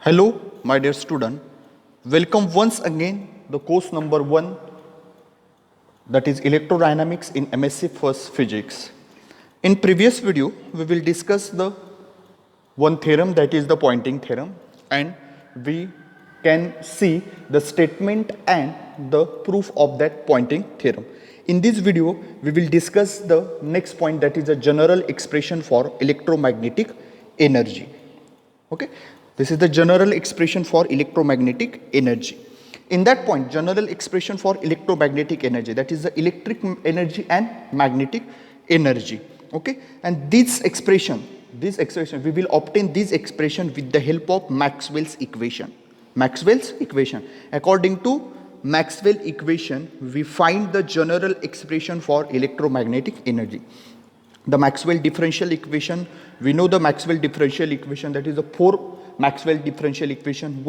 Hello, my dear student. Welcome once again the course number 1, that is electrodynamics in MSc First Physics. In previous video, we will discuss the one theorem, that is the Poynting theorem, and we can see the statement and the proof of that Poynting theorem. In this video, we will discuss the next point, that is a general expression for electromagnetic energy. Okay, this is the general expression for electromagnetic energy. In that point, general expression for electromagnetic energy, that is the electric energy and magnetic energy. Okay, and this expression, we will obtain this expression with the help of Maxwell's equation. Maxwell's equation. According to Maxwell equation, we find the general expression for electromagnetic energy. The Maxwell differential equation, we know the Maxwell differential equation, that is the 4 Maxwell differential equation.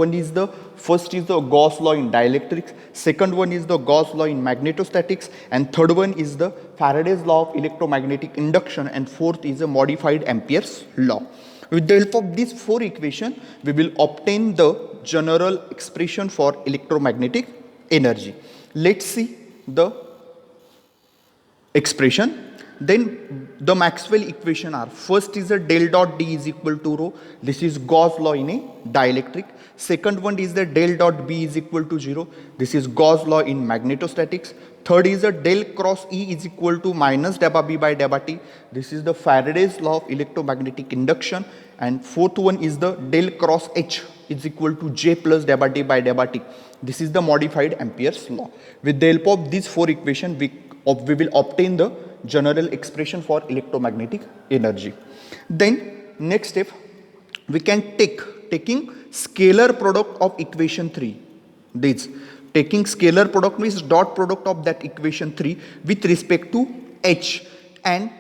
First is the Gauss law in dielectrics, second one is the Gauss law in magnetostatics, and third one is the Faraday's law of electromagnetic induction, and fourth is the modified Ampere's law. With the help of these 4 equations, we will obtain the general expression for electromagnetic energy. Let's see the expression. Then the Maxwell equation are, first is a del dot D is equal to rho. This is Gauss law in a dielectric. Second one is the del dot B is equal to 0. This is Gauss law in magnetostatics. Third is a del cross E is equal to minus delta B by delta T. This is the Faraday's law of electromagnetic induction. And fourth one is the del cross H is equal to J plus delta D by delta T. This is the modified Ampere's law. With the help of these 4 equations, we will obtain the general expression for electromagnetic energy. Then next step, we can taking scalar product of equation 3. This taking scalar product means dot product of that equation 3 with respect to H, and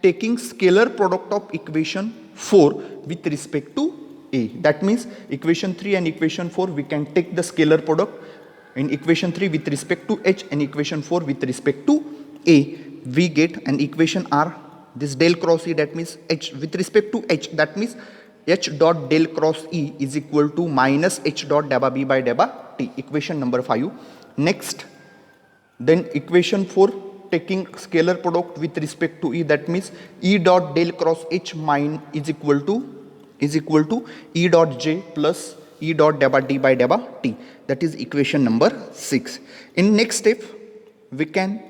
taking scalar product of equation 4 with respect to A. That means equation 3 and equation 4, we can take the scalar product in equation 3 with respect to H and equation 4 with respect to A. We get an equation R, this del cross E, that means H with respect to H, that means H dot del cross E is equal to minus H dot delta B by delta T, equation number 5. Next, then equation 4, taking scalar product with respect to E, that means E dot del cross H is equal to E dot J plus E dot delta D by delta T, that is equation number 6. In next step, we can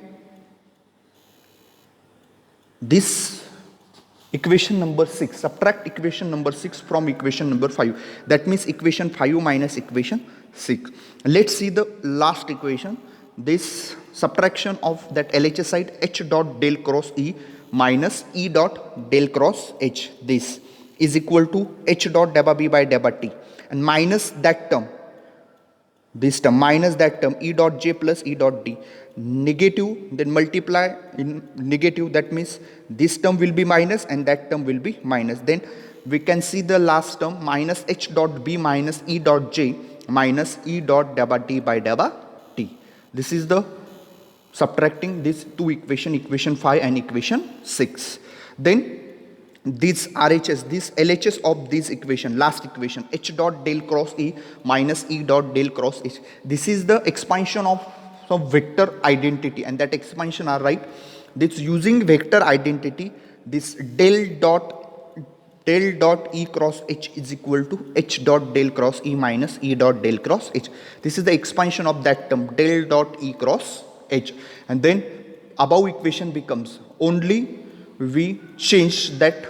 this equation number 6, subtract equation number 6 from equation number 5. That means equation 5 minus equation 6. Let's see the last equation. This subtraction of that LHS side, H dot del cross E minus E dot del cross H, this is equal to H dot delta B by delta T, and minus that term, this term, minus that term, E dot J plus E dot D, negative, then multiply in negative, that means this term will be minus and that term will be minus. Then we can see the last term, minus H dot B minus E dot J minus E dot delta D by delta T. This is the subtracting these 2 equation, equation 5 and equation 6. Then this RHS, this LHS of this equation, last equation, H dot del cross E minus E dot del cross H. This is the expansion of some vector identity, and that expansion are right. This using vector identity, this del dot E cross H is equal to H dot del cross E minus E dot del cross H. This is the expansion of that term, del dot E cross H. And then above equation becomes, only we change that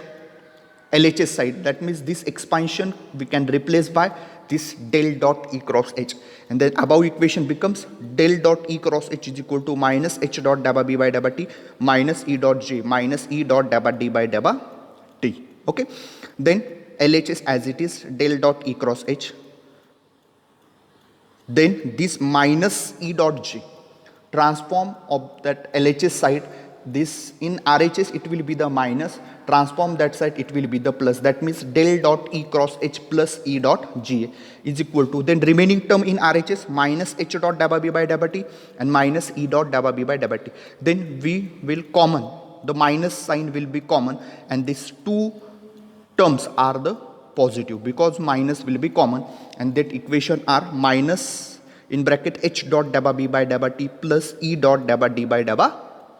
LHS side, that means this expansion we can replace by this del dot E cross H, and then above equation becomes del dot E cross H is equal to minus H dot delta B by delta T minus E dot J minus E dot delta D by delta T. Okay, then LHS as it is, del dot E cross H, then this minus E dot J, transform of that LHS side, this in RHS it will be the minus, transform that side it will be the plus, that means del dot E cross H plus E dot G is equal to, then remaining term in RHS, minus H dot delta B by delta T and minus E dot delta B by delta T. Then we will common, the minus sign will be common, and these 2 terms are the positive because minus will be common, and that equation are minus in bracket h dot dabba b by dabba t plus e dot dabba d by dabba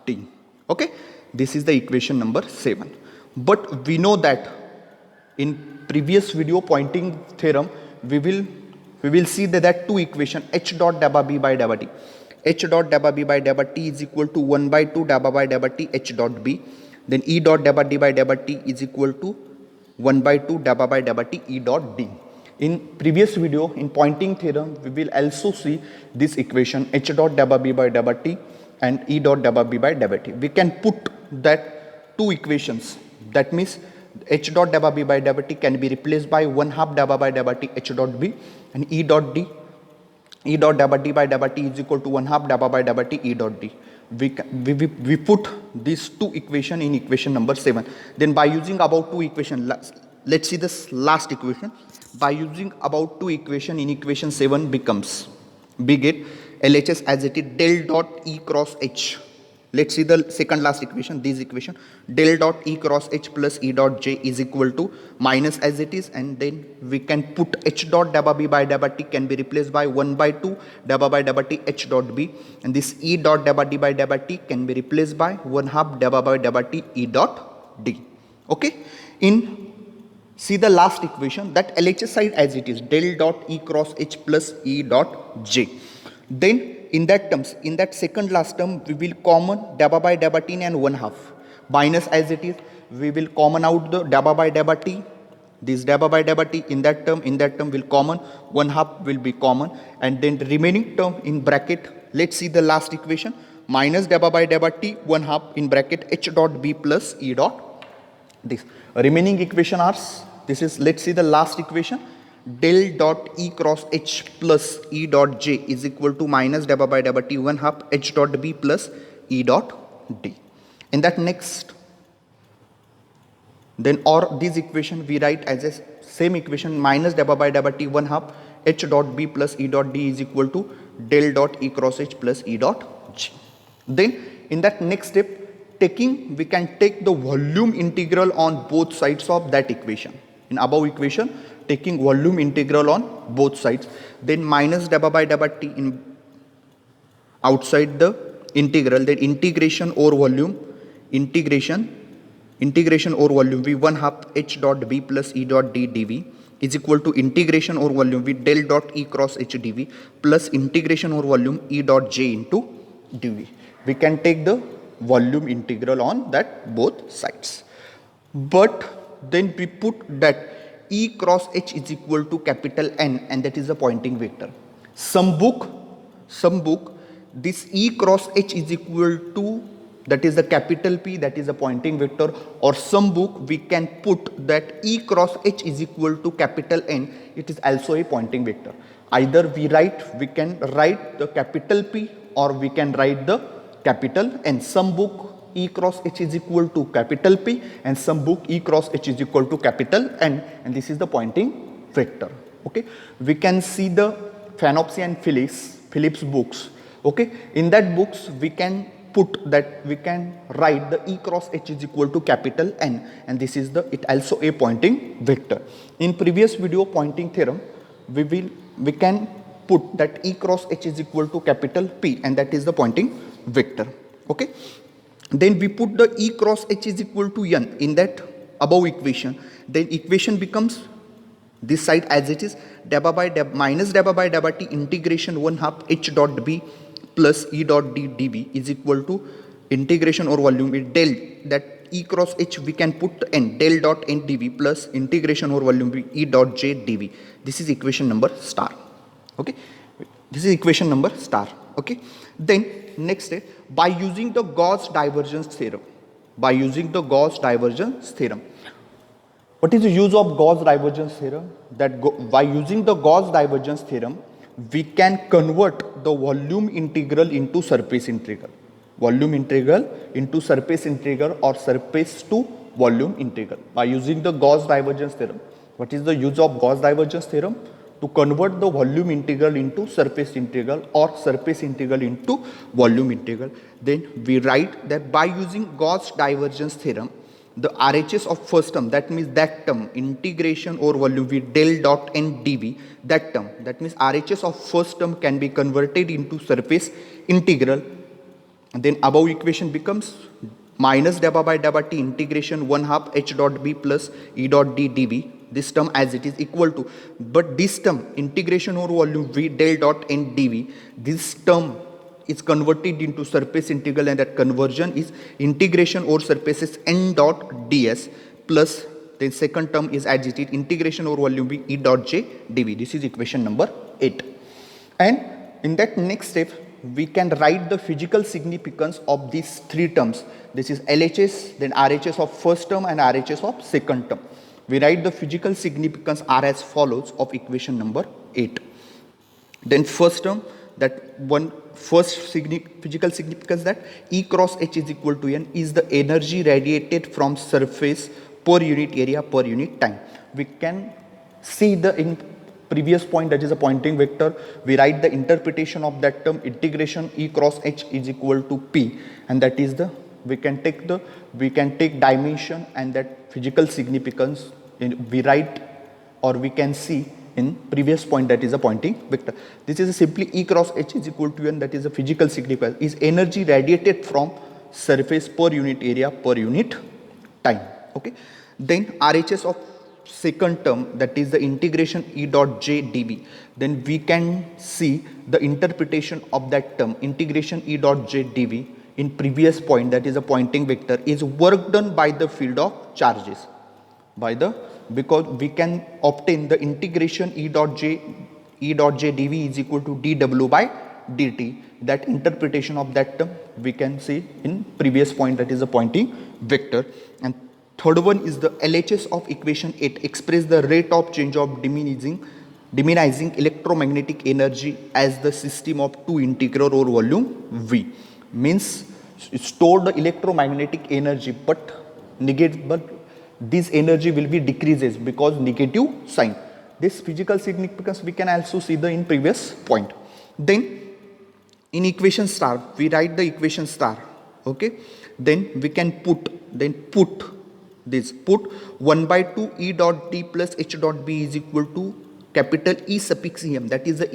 t. Okay, this is the equation number 7. But we know that in previous video pointing theorem we will see that two equation h dot dabba b by dabba t. H dot dabba b by dabba t is equal to 1 by 2 dabba by dabba t h dot b. Then E dot dabba d by dabba t is equal to 1 by 2 dabba by dabba t E dot d. In previous video, in pointing theorem, we will also see this equation H dot dabba b by dabba t and E dot dabba b by dabba t. We can put that two equations. That means H dot dabba b by dabba t can be replaced by 1/2 dabba by dabba t H dot b, and E dot dabba d by dabba t is equal to 1/2 dabba by dabba t E dot d. We put these two equation in equation number 7. Then by using about two equation, let's see this last equation. By using about two equation in equation 7 becomes, we get LHS as it is del dot E cross H. Let's see the second last equation, this equation, del dot E cross H plus E dot J is equal to minus as it is, and then we can put H dot dabba B by dabba T can be replaced by 1 by 2 dabba by dabba T H dot B, and this E dot dabba D by dabba T can be replaced by 1/2 dabba by dabba T E dot D. Okay, see the last equation, that LHS side as it is del dot E cross H plus E dot J. Then in that terms, in that second last term, we will common dabba by dabba t and 1/2. Minus as it is, we will common out the dabba by dabba t. This dabba by dabba t in that term will common, 1/2 will be common, and then the remaining term in bracket, let's see the last equation, minus dabba by dabba t 1/2 in bracket H dot B plus E dot this. Remaining equation are, this is, let's see the last equation, del dot E cross H plus E dot J is equal to minus dabba by dabba T 1/2 H dot B plus E dot D. In that next, then or this equation we write as a same equation, minus dabba by dabba T 1/2 H dot B plus E dot D is equal to del dot E cross H plus E dot J. Then in that next step, we can take the volume integral on both sides of that equation. In above equation, taking volume integral on both sides, then minus dabba by dabba t in outside the integral, then integration over volume, integration over volume v 1/2 H dot B plus E dot D dv is equal to integration over volume v del dot E cross H dv plus integration over volume E dot J into dv. We can take the volume integral on that both sides. But then we put that E cross H is equal to capital N, and that is a pointing vector. Some book, this E cross H is equal to, that is the capital P, that is a pointing vector, or some book we can put that E cross H is equal to capital N, it is also a pointing vector. Either we can write the capital P or we can write the capital N. Some book E cross H is equal to capital P, and some book E cross H is equal to capital N, and this is the pointing vector. Okay, we can see the Phanopsi and Phillips books. Okay, in that books we can put that, we can write the E cross H is equal to capital N, and this is it also a pointing vector. In previous video pointing theorem, we can put that E cross H is equal to capital P, and that is the pointing vector. Okay, then we put the E cross H is equal to N in that above equation. Then equation becomes this side as it is, dabba by dabba minus dabba by dabba T integration 1/2 H dot B plus E dot D dv is equal to integration over volume with del, that E cross H we can put N, del dot N dv plus integration over volume with E dot J dv. This is equation number star. Okay, this is equation number star. Okay, then next step, by using the Gauss divergence theorem. By using the Gauss divergence theorem. What is the use of Gauss divergence theorem? That by using the Gauss divergence theorem, we can convert the volume integral into surface integral. Volume integral into surface integral, or surface to volume integral. By using the Gauss divergence theorem. What is the use of Gauss divergence theorem? To convert the volume integral into surface integral, or surface integral into volume integral. Then we write that by using Gauss divergence theorem, the RHS of first term, that means that term, integration over volume V del dot n dV, that term, that means RHS of first term can be converted into surface integral. And then above equation becomes minus dabba by dabba t integration 1/2 h dot b plus e dot d dv, this term as it is equal to, but this term integration over volume V del dot n dV, this term is converted into surface integral, and that conversion is integration over surfaces n dot ds plus the second term is as it is integration over volume V e dot j dv. This is equation number 8. And in that next step we can write the physical significance of these three terms. This is LHS, then RHS of first term and RHS of second term. We write the physical significance are as follows of equation number 8. Then first term, that one first physical significance, that E cross H is equal to N is the energy radiated from surface per unit area per unit time. We can see the in previous point, that is a Poynting vector. We write the interpretation of that term, integration E cross H is equal to P, and that is the we can take dimension and that physical significance we write, or we can see in previous point, that is a Poynting vector. This is simply E cross H is equal to N, that is a physical significance, is energy radiated from surface per unit area per unit time. Okay. Then RHS of second term, that is the integration E dot j dV. Then we can see the interpretation of that term, integration E dot j dV in previous point, that is a Poynting vector, is work done by the field of charges. Because we can obtain the integration E dot j dV is equal to dW by dt. That interpretation of that term we can see in previous point, that is a Poynting vector. And third one is the LHS of equation 8, express the rate of change of diminishing electromagnetic energy as the system of two integral over volume V. Means store the electromagnetic energy, but this energy will be decreases because negative sign. This physical significance we can also see in previous point. Then in equation star we write the equation star. Okay. Then we can put 1/2 E dot D plus H dot B is equal to capital E suffix EM, that is the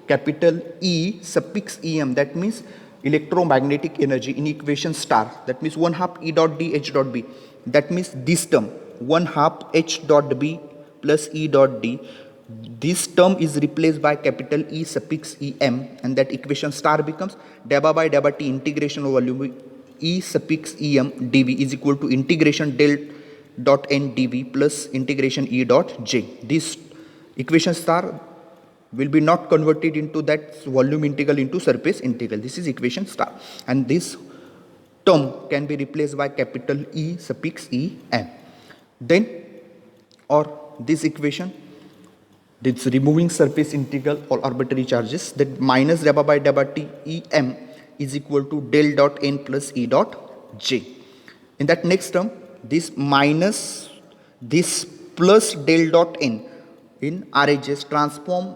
capital E suffix EM, that means electromagnetic energy in equation star, that means 1/2 E dot D H dot B, that means this term 1/2 H dot B plus E dot D, this term is replaced by capital E suffix EM, and that equation star becomes dabba by dabba T integration over volume E suffix EM dV is equal to integration del dot n dV plus integration E dot j. This equation star will be not converted into that volume integral into surface integral. This is equation star, and this term can be replaced by capital E suffix EM. Then, or this equation, this removing surface integral or arbitrary charges, that minus dabba by dabba T EM is equal to del dot n plus E dot j. In that next term, this minus this plus del dot n in RHS transform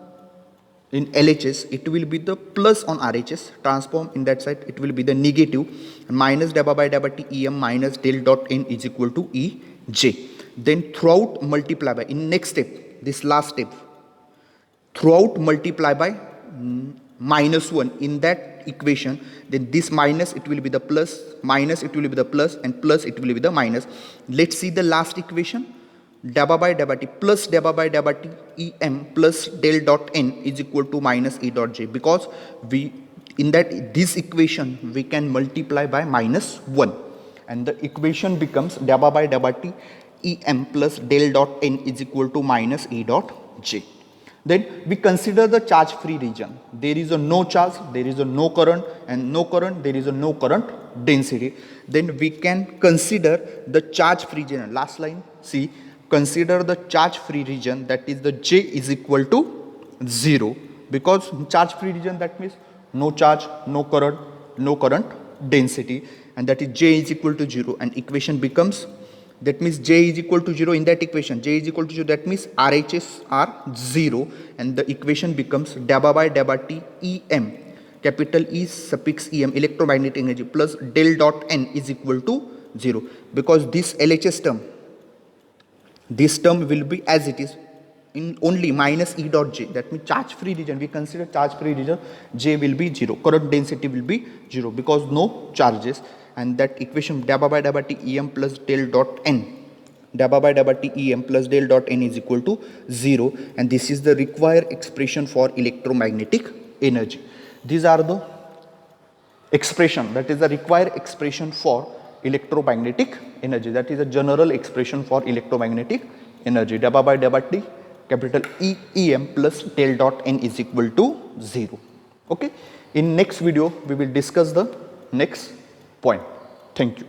in LHS, it will be the plus on RHS, transform in that side it will be the negative, minus dabba by dabba T EM minus del dot n is equal to E j. Then throughout multiply by, in next step, this last step, throughout multiply by -1 in that equation, then this minus it will be the plus, minus it will be the plus, and plus it will be the minus. Let's see the last equation, dabba by dabba T plus dabba by dabba T EM plus del dot n is equal to minus E dot j, because we in that this equation we can multiply by -1, and the equation becomes dabba by dabba T EM plus del dot n is equal to minus E dot j. Then we consider the charge free region. There is a no charge, there is a no current, and no current, there is a no current density. Then we can consider the charge free region. Last line, see, consider the charge free region, that is the J is equal to 0, because charge free region, that means no charge, no current density, and that is J is equal to 0, and equation becomes, that means J is equal to 0 in that equation, J is equal to 0, that means RHS are 0, and the equation becomes dabba by dabba T EM, capital E suffix EM, electromagnetic energy, plus del dot n is equal to 0, because this LHS term, this term will be as it is in only minus E dot J. That means charge free region, we consider charge free region, J will be 0, current density will be 0 because no charges, and that equation dabba by dabba T Em plus del dot N, dabba by dabba T Em plus del dot N is equal to 0, and this is the required expression for electromagnetic energy. These are the expression, that is the required expression for electromagnetic energy, that is a general expression for electromagnetic energy. Dabba by dabba T capital Em plus del dot N is equal to 0. Okay. In next video we will discuss the next point. Thank you.